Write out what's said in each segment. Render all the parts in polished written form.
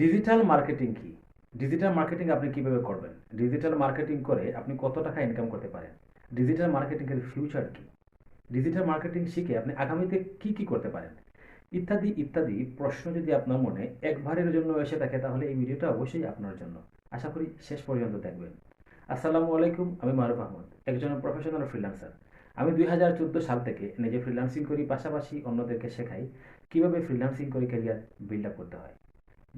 Digital marketing কি? Digital marketing আপনি কিভাবে করবেন? ডিজিটাল মার্কেটিং করে আপনি কত টাকা ইনকাম করতে পারেন? ডিজিটাল মার্কেটিং এর ফিউচার কি? ডিজিটাল মার্কেটিং শিখে আপনি আগামীতে কি কি করতে পারেন? ইত্যাদি ইত্যাদি প্রশ্ন যদি আপনার মনে একবারের জন্য এসে থাকে তাহলে এই ভিডিওটা অবশ্যই আপনার জন্য। আশা করি শেষ পর্যন্ত দেখবেন। আসসালামু আলাইকুম, আমি মারুফ আহমদ, একজন প্রফেশনাল ফ্রিল্যান্সার। আমি 2014 সাল থেকে নিজে ফ্রিল্যান্সিং করি, পাশাপাশি অন্যদেরকে শেখাই কিভাবে ফ্রিল্যান্সিং করে ক্যারিয়ার বিল্ড আপ করতে হয়।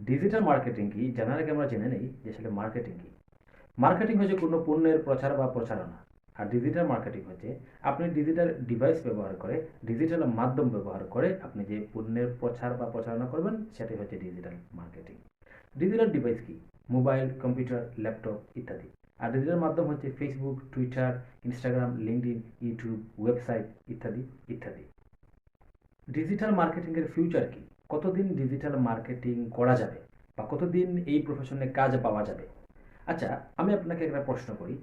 ডিজিটাল মার্কেটিং কি জানার আগে আমরা জেনে নেই যে আসলে মার্কেটিং কি। মার্কেটিং হচ্ছে কোনো পণ্যের প্রচার বা প্রচারণা। আর ডিজিটাল মার্কেটিং হচ্ছে আপনি ডিজিটাল ডিভাইস ব্যবহার করে, ডিজিটাল মাধ্যম ব্যবহার করে আপনি যে পণ্যের প্রচার বা প্রচারণা করবেন সেটাই হচ্ছে ডিজিটাল মার্কেটিং। ডিজিটাল ডিভাইস কি? মোবাইল, কম্পিউটার, ল্যাপটপ ইত্যাদি। আর ডিজিটাল মাধ্যম হচ্ছে Facebook, Twitter, Instagram, LinkedIn, YouTube, website ইত্যাদি ইত্যাদি। ডিজিটাল মার্কেটিং এর ফিউচার কি? কতদিন ডিজিটাল মার্কেটিং করা যাবে বা কতদিন এই প্রফেশনে কাজ পাওয়া যাবে? আচ্ছা, আমি আপনাকে একটা প্রশ্ন করি।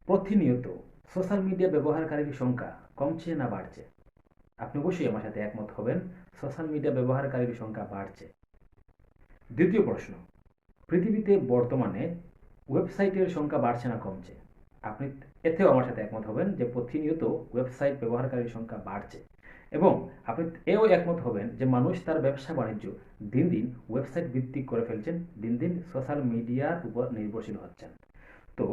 প্রতিনিয়ত সোশ্যাল মিডিয়া ব্যবহারকারীর সংখ্যা কমছে না বাড়ছে? আপনি অবশ্যই আমার সাথে একমত হবেন, সোশ্যাল মিডিয়া ব্যবহারকারীর সংখ্যা বাড়ছে। দ্বিতীয় প্রশ্ন, পৃথিবীতে বর্তমানে ওয়েবসাইটের সংখ্যা বাড়ছে না কমছে? আপনি এতেও আমার সাথে একমত হবেন যে প্রতিনিয়ত ওয়েবসাইট ব্যবহারকারীর সংখ্যা বাড়ছে। এবং আপনি এও একমত হবেন যে মানুষ তার ব্যবসা বাণিজ্য দিন দিন ওয়েবসাইট ভিত্তিক করে ফেলছেন, দিন দিন সোশ্যাল মিডিয়ার উপর নির্ভরশীল হচ্ছেন। তো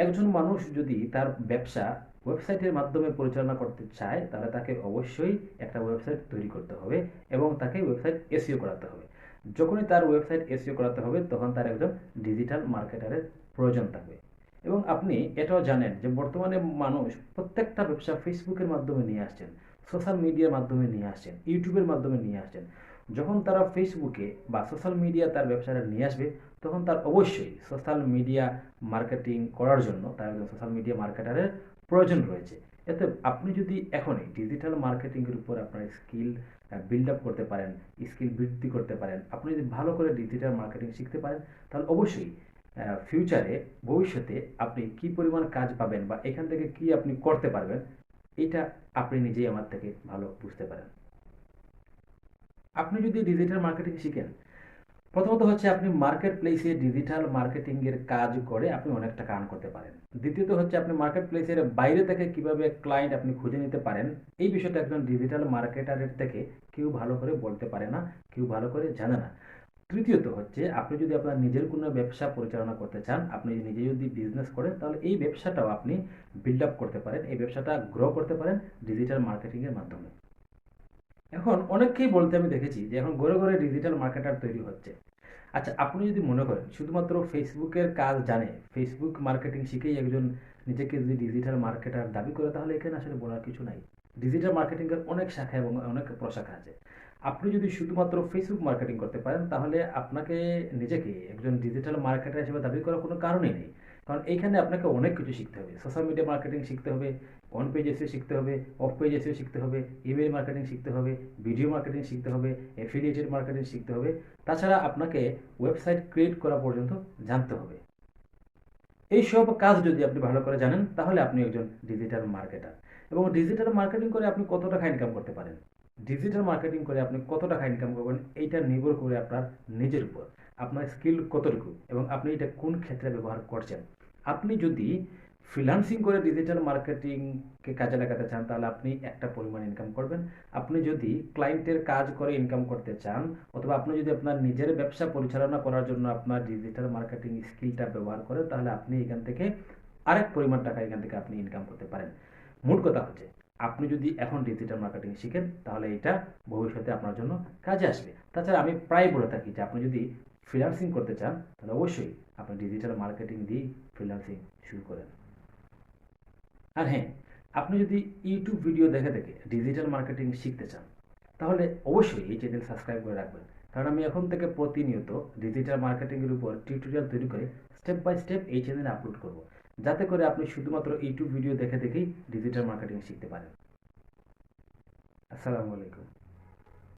একজন মানুষ যদি তার ব্যবসা ওয়েবসাইটের মাধ্যমে পরিচালনা করতে চায় তাহলে তাকে অবশ্যই একটা ওয়েবসাইট তৈরি করতে হবে এবং তাকে ওয়েবসাইট এসইও করাতে হবে। যখনই তার ওয়েবসাইট এসইও করাতে হবে তখন তার একজন ডিজিটাল মার্কেটারের প্রয়োজন থাকবে। এবং আপনি এটাও জানেন যে বর্তমানে মানুষ প্রত্যেকটা ব্যবসা ফেসবুকের মাধ্যমে নিয়ে আসছেন, সোশ্যাল মিডিয়ার মাধ্যমে নিয়ে আসছেন, ইউটিউবের মাধ্যমে নিয়ে আসছেন। যখন তারা ফেসবুকে বা সোশ্যাল মিডিয়া তার ব্যবসাটা নিয়ে আসবে তখন তার অবশ্যই সোশ্যাল মিডিয়া মার্কেটিং করার জন্য তার একজন সোশ্যাল মিডিয়া মার্কেটারের প্রয়োজন রয়েছে। এতে আপনি যদি এখনই ডিজিটাল মার্কেটিংয়ের উপর আপনার স্কিল বিল্ড আপ করতে পারেন, স্কিল বৃদ্ধি করতে পারেন, আপনি যদি ভালো করে ডিজিটাল মার্কেটিং শিখতে পারেন তাহলে অবশ্যই ফিউচারে ভবিষ্যতে আপনি কি পরিমাণ কাজ পাবেন বা এখান থেকে কি আপনি করতে পারবেন এটা আপনি নিজেই আমার থেকে ভালো বুঝতে পারেন। আপনি যদি ডিজিটাল মার্কেটিং শিখেন, প্রথমত হচ্ছে আপনি মার্কেট প্লেসে ডিজিটাল মার্কেটিং এর কাজ করে আপনি অনেক টাকা আর্ন করতে পারেন। দ্বিতীয়ত হচ্ছে আপনি মার্কেট প্লেসের বাইরে থেকে কিভাবে ক্লায়েন্ট আপনি খুঁজে নিতে পারেন এই বিষয়টা একজন ডিজিটাল মার্কেটারের থেকে কেউ ভালো করে বলতে পারে না, কেউ ভালো করে জানে না। তৃতীয়ত হচ্ছে আপনি যদি আপনার নিজের কোনো ব্যবসা পরিচালনা করতে চান, আপনি নিজে যদি বিজনেস করেন তাহলে এই ব্যবসাটাও আপনি বিল্ড আপ করতে পারেন, এই ব্যবসাটা গ্রো করতে পারেন ডিজিটাল মার্কেটিং এর মাধ্যমে। এখন অনেককেই বলতে আমি দেখেছি যে এখন ঘরে ঘরে ডিজিটাল মার্কেটার তৈরি হচ্ছে। আচ্ছা, আপনি যদি মনে করেন শুধুমাত্র ফেসবুকের কাজ জানে, ফেসবুক মার্কেটিং শিখেই একজন নিজেকে যদি ডিজিটাল মার্কেটার দাবি করে তাহলে এখানে আসলে বলার কিছু নাই। ডিজিটাল মার্কেটিং এর অনেক শাখা এবং অনেক প্রশাখা আছে। আপনি যদি শুধুমাত্র ফেসবুক মার্কেটিং করতে পারেন তাহলে আপনাকে নিজেকে একজন ডিজিটাল মার্কেটার হিসেবে দাবি করার কোনো কারণই নেই। কারণ এইখানে আপনাকে অনেক কিছু শিখতে হবে, সোশ্যাল মিডিয়া মার্কেটিং শিখতে হবে, অন পেজ এসিও শিখতে হবে, অফ পেজ এসিও শিখতে হবে, ইমেল মার্কেটিং শিখতে হবে, ভিডিও মার্কেটিং শিখতে হবে, অ্যাফিলিয়েটেড মার্কেটিং শিখতে হবে। তাছাড়া আপনাকে ওয়েবসাইট ক্রিয়েট করা পর্যন্ত জানতে হবে। এই সব কাজ যদি আপনি ভালো করে জানেন তাহলে আপনি একজন ডিজিটাল মার্কেটার। এবং ডিজিটাল মার্কেটিং করে আপনি কত টাকা ইনকাম করতে পারেন, ডিজিটাল মার্কেটিং করে আপনি কত টাকা ইনকাম করবেন এইটা নির্ভর করে আপনার নিজের উপর, আপনার স্কিল কতটুকু এবং আপনি এটা কোন ক্ষেত্রে ব্যবহার করছেন। আপনি যদি ফ্রিল্যান্সিং করে ডিজিটাল মার্কেটিংকে কাজে লাগাতে চান তাহলে আপনি একটা পরিমাণ ইনকাম করবেন। আপনি যদি ক্লায়েন্টের কাজ করে ইনকাম করতে চান অথবা আপনি যদি আপনার নিজের ব্যবসা পরিচালনা করার জন্য আপনার ডিজিটাল মার্কেটিং স্কিলটা ব্যবহার করেন তাহলে আপনি এখান থেকে আরেক পরিমাণ টাকা এখান থেকে আপনি ইনকাম করতে পারেন। মোট কথা হচ্ছে আপনি যদি এখন ডিজিটাল মার্কেটিং শিখেন তাহলে এটা ভবিষ্যতে আপনার জন্য কাজে আসবে। তাছাড়া আমি প্রায় বলে থাকি যে আপনি যদি ফ্রিল্যান্সিং করতে চান তাহলে অবশ্যই আপনি ডিজিটাল মার্কেটিং দিয়েই ফ্রিল্যান্সিং শুরু করেন। আর হ্যাঁ, আপনি যদি ইউটিউব ভিডিও দেখে দেখে ডিজিটাল মার্কেটিং শিখতে চান তাহলে অবশ্যই এই চ্যানেল সাবস্ক্রাইব করে রাখবেন। কারণ আমি এখন থেকে প্রতিনিয়ত ডিজিটাল মার্কেটিংয়ের উপর টিউটোরিয়াল তৈরি করে স্টেপ বাই স্টেপ এই চ্যানেলে আপলোড করব, যাতে করে আপনি শুধুমাত্র ইউটিউব ভিডিও দেখে দেখেই ডিজিটাল মার্কেটিং শিখতে পারেন। আসসালামু আলাইকুম।